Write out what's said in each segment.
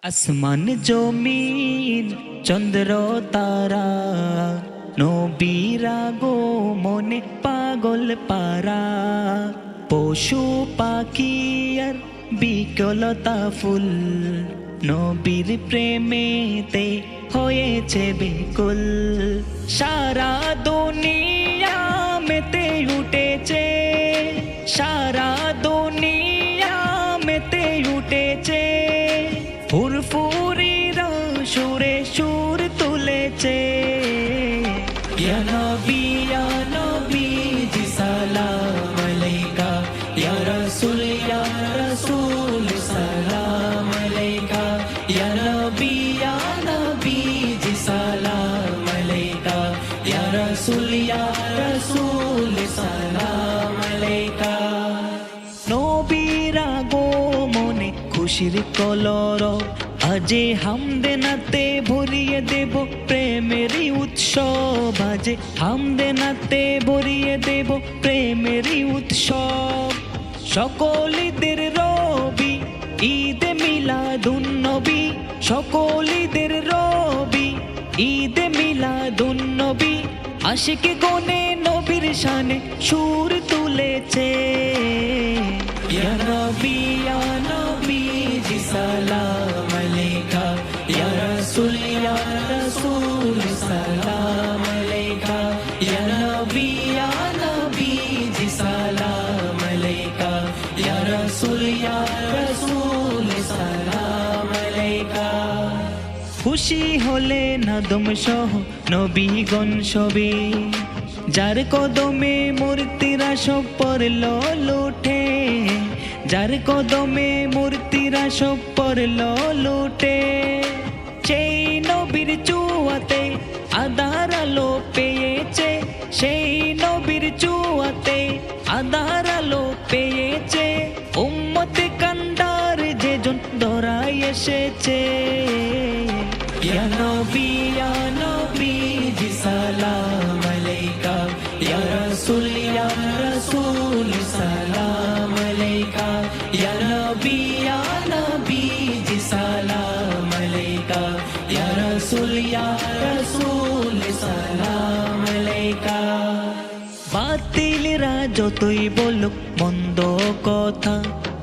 আসমান জমিন চন্দ্র তারা নবীরা গো মনে পাগল পারা পশু পাখি আর বিকলতা ফুল নবীর প্রেমেতে হয়েছে বেকুল সারা দুনিয়া মেতে উঠেছে সারা দুনিয়া মেতে উঠেছে ফুরফুরিরা সুরে সুর তুলেছে ইয়া নবী জি সালাম আলাইকা ইয়া রাসূল সালাম আলাইকা ইয়া নবী জি সালাম আলাইকা ইয়া রাসূল সালাম আলাইকা নবীরা গো মনে খুশির কলর আজে হামদে নাতে ভরিয়ে দেব প্রেমেরই উৎসব আজে হামদে নাতে ভরিয়ে দেব প্রেমেরই উৎসব সকল ঈদের রবি ঈদে মিলাদুন নবী সকল ঈদের রবি ঈদে মিলাদুন নবী আশিকে গনে নবীর শানে সুর তুলেছে ইয়া নবী জি সালাম আলাইকা ইয়া রাসূল সালাম আলাইকা ইয়া নবী জি সালাম আলাইকা ইয়া রাসূল সালাম আলাইকা খুশি হলে নাদম সহ নবীগণ সবে যার কদমে মূর্তিরা সব পড়ল লুটে যার কদমে মূর্তিরা সব পড়ল লুটে সেই নবীর চুয়াতে আধার আলো পেয়েছে সেই নবীর চুয়াতে আধার আলো পেয়েছে উম্মতে কান্ডার যেজন ধরাই এসেছে ইয়া নবী জি সালাম আলাইকা ইয়া রাসূল সালাম আলাইকা ইয়া নবী জি সালাম আলাইকা ইয়া রাসূল সালাম আলাইকা বাতিলরা যতই বলুক মন্দ কথা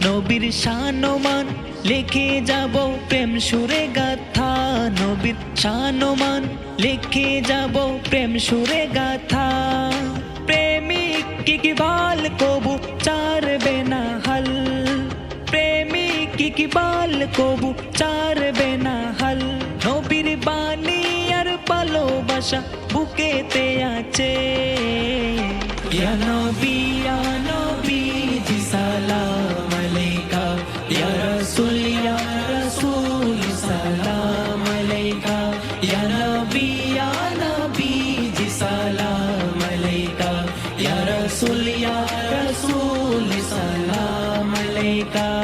নবীর শানমান লিখে যাব প্রেম সুরে গাথা নবীর শানমান লিখে যাব প্রেম সুরে গাথা প্রেমিক কি বাল কবু চারবে না হাল প্রেমিক কি বাল কবু চারবে না হাল নবীর বাণী আর ভালোবাসা বুকেতে আছে ইয়া নবী জি সালাম আলাইকা ইয়া রাসূল সালাম আলাইকা ইয়া নবী জি সালাম আলাইকা ইয়া রাসূল সালাম আলাইকা